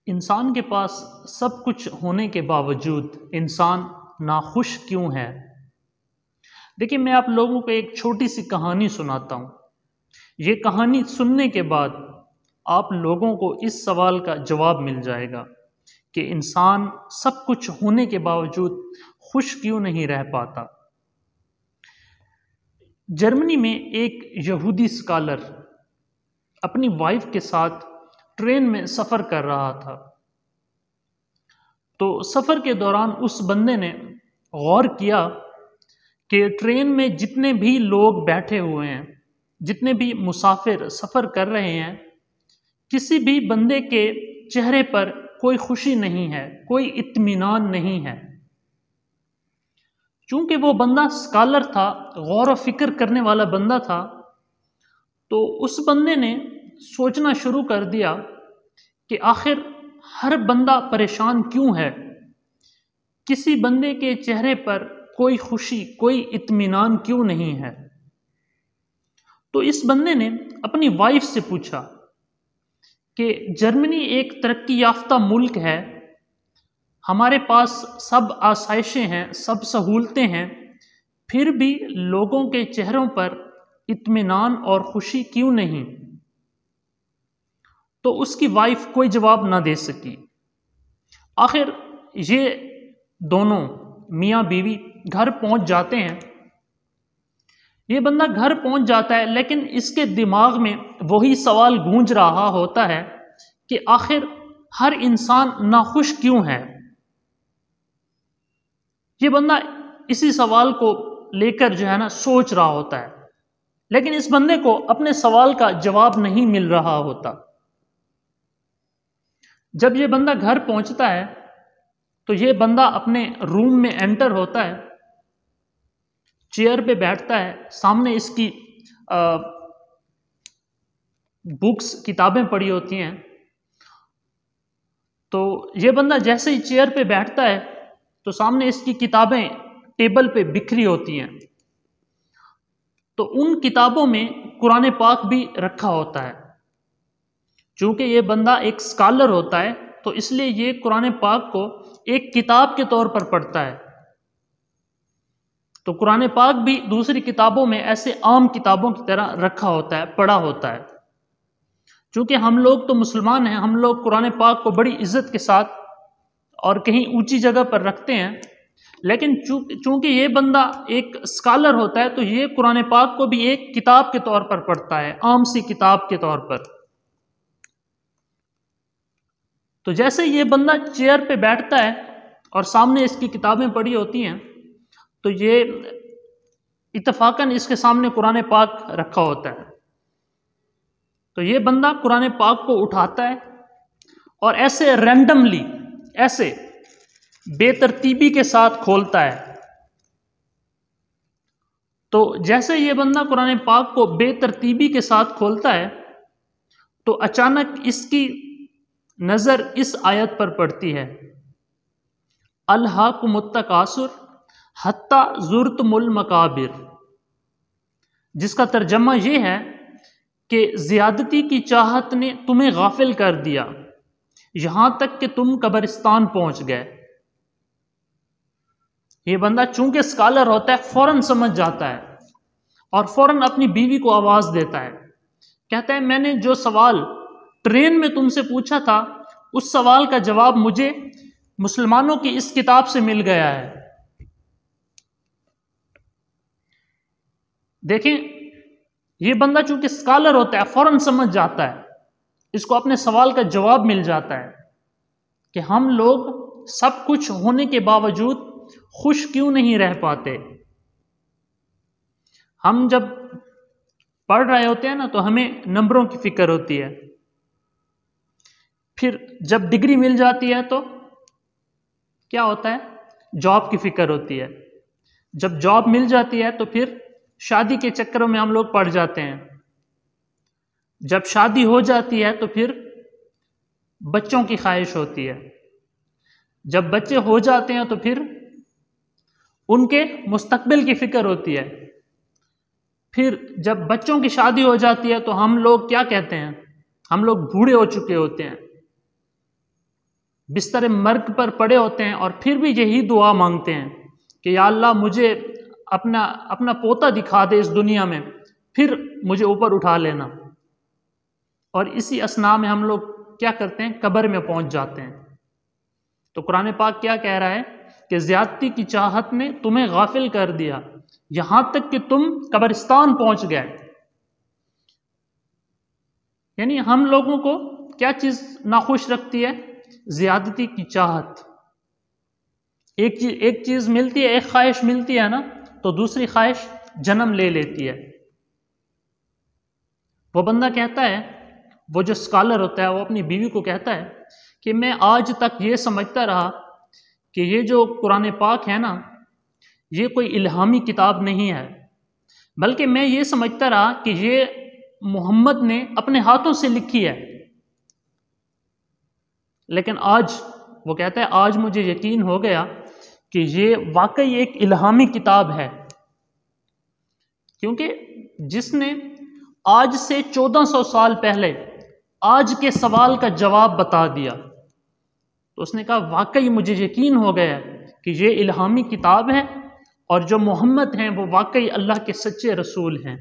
इंसान के पास सब कुछ होने के बावजूद इंसान नाखुश क्यों है? देखिए, मैं आप लोगों को एक छोटी सी कहानी सुनाता हूँ। ये कहानी सुनने के बाद आप लोगों को इस सवाल का जवाब मिल जाएगा कि इंसान सब कुछ होने के बावजूद खुश क्यों नहीं रह पाता। जर्मनी में एक यहूदी स्कॉलर अपनी वाइफ के साथ ट्रेन में सफ़र कर रहा था। तो सफ़र के दौरान उस बंदे ने गौर किया कि ट्रेन में जितने भी लोग बैठे हुए हैं, जितने भी मुसाफिर सफ़र कर रहे हैं, किसी भी बंदे के चेहरे पर कोई खुशी नहीं है, कोई इत्मीनान नहीं है। चूंकि वो बंदा स्कॉलर था, गौर व फिक्र करने वाला बंदा था, तो उस बंदे ने सोचना शुरू कर दिया कि आखिर हर बंदा परेशान क्यों है, किसी बंदे के चेहरे पर कोई खुशी, कोई इत्मीनान क्यों नहीं है। तो इस बंदे ने अपनी वाइफ से पूछा कि जर्मनी एक तरक्की याफ्ता मुल्क है, हमारे पास सब आसाइशें हैं, सब सहूलतें हैं, फिर भी लोगों के चेहरों पर इत्मीनान और खुशी क्यों नहीं। तो उसकी वाइफ कोई जवाब ना दे सकी। आखिर ये दोनों मियाँ बीवी घर पहुंच जाते हैं। ये बंदा घर पहुंच जाता है, लेकिन इसके दिमाग में वही सवाल गूंज रहा होता है कि आखिर हर इंसान नाखुश क्यों है। ये बंदा इसी सवाल को लेकर जो है ना सोच रहा होता है, लेकिन इस बंदे को अपने सवाल का जवाब नहीं मिल रहा होता। जब ये बंदा घर पहुंचता है तो ये बंदा अपने रूम में एंटर होता है, चेयर पे बैठता है, सामने इसकी बुक्स, किताबें पड़ी होती हैं। तो ये बंदा जैसे ही चेयर पे बैठता है तो सामने इसकी किताबें टेबल पे बिखरी होती हैं। तो उन किताबों में कुरान पाक भी रखा होता है। चूंकि ये बंदा एक स्कॉलर होता है, तो इसलिए ये कुरान पाक को एक किताब के तौर पर पढ़ता है। तो कुरान पाक भी दूसरी किताबों में ऐसे आम किताबों की तरह रखा होता है, पढ़ा होता है। चूंकि हम लोग तो मुसलमान हैं, हम लोग कुरान पाक को बड़ी इज्जत के साथ और कहीं ऊंची जगह पर रखते हैं, लेकिन चूंकि ये बंदा एक स्कॉलर होता है, तो ये कुरान पाक को भी एक किताब के तौर पर पढ़ता है, आम सी किताब के तौर पर। तो जैसे ये बंदा चेयर पे बैठता है और सामने इसकी किताबें पड़ी होती हैं, तो ये इत्तफाकन इसके सामने कुरान पाक रखा होता है। तो ये बंदा कुरान पाक को उठाता है और ऐसे रैंडमली, ऐसे बेतरतीबी के साथ खोलता है। तो जैसे ये बंदा कुरान पाक को बेतरतीबी के साथ खोलता है, तो अचानक इसकी नजर इस आयत पर पड़ती है, अल्हाकुमुत तकासुर हत्ता ज़ुरतुमुल मकाबिर, जिसका तर्जमा ये है कि ज्यादती की चाहत ने तुम्हें गाफिल कर दिया, यहां तक कि तुम कब्रिस्तान पहुंच गए। ये बंदा चूंकि स्कॉलर होता है, फौरन समझ जाता है और फौरन अपनी बीवी को आवाज देता है, कहता है मैंने जो सवाल ट्रेन में तुमसे पूछा था, उस सवाल का जवाब मुझे मुसलमानों की इस किताब से मिल गया है। देखें, ये बंदा चूंकि स्कॉलर होता है, फौरन समझ जाता है, इसको अपने सवाल का जवाब मिल जाता है कि हम लोग सब कुछ होने के बावजूद खुश क्यों नहीं रह पाते। हम जब पढ़ रहे होते हैं ना, तो हमें नंबरों की फिक्र होती है, फिर जब डिग्री मिल जाती है तो क्या होता है, जॉब की फिक्र होती है। जब जॉब मिल जाती है तो फिर शादी के चक्करों में हम लोग पड़ जाते हैं। जब शादी हो जाती है तो फिर बच्चों की ख्वाहिश होती है। जब बच्चे हो जाते हैं तो फिर उनके मुस्तकबिल की फिक्र होती है। फिर जब बच्चों की शादी हो जाती है तो हम लोग क्या कहते हैं, हम लोग बूढ़े हो चुके होते हैं। बिस्तर मर्ग पर पड़े होते हैं और फिर भी यही दुआ मांगते हैं कि या अल्लाह मुझे अपना पोता दिखा दे इस दुनिया में, फिर मुझे ऊपर उठा लेना। और इसी असना में हम लोग क्या करते हैं, कब्र में पहुंच जाते हैं। तो कुरान पाक क्या कह रहा है कि ज्यादती की चाहत ने तुम्हें गाफिल कर दिया, यहां तक कि तुम कब्रिस्तान पहुंच गए। यानी हम लोगों को क्या चीज नाखुश रखती है, ज्यादती की चाहत। एक चीज मिलती है, एक ख्वाहिश मिलती है ना, तो दूसरी ख्वाहिश जन्म ले लेती है। वो बंदा कहता है, वो जो स्कॉलर होता है, वो अपनी बीवी को कहता है कि मैं आज तक ये समझता रहा कि ये जो कुरान पाक है ना, ये कोई इल्हामी किताब नहीं है, बल्कि मैं ये समझता रहा कि ये मोहम्मद ने अपने हाथों से लिखी है। लेकिन आज वो कहता है, आज मुझे यकीन हो गया कि ये वाकई एक इल्हामी किताब है, क्योंकि जिसने आज से 1400 साल पहले आज के सवाल का जवाब बता दिया, तो उसने कहा वाकई मुझे यकीन हो गया कि ये इल्हामी किताब है और जो मोहम्मद हैं वो वाकई अल्लाह के सच्चे रसूल हैं।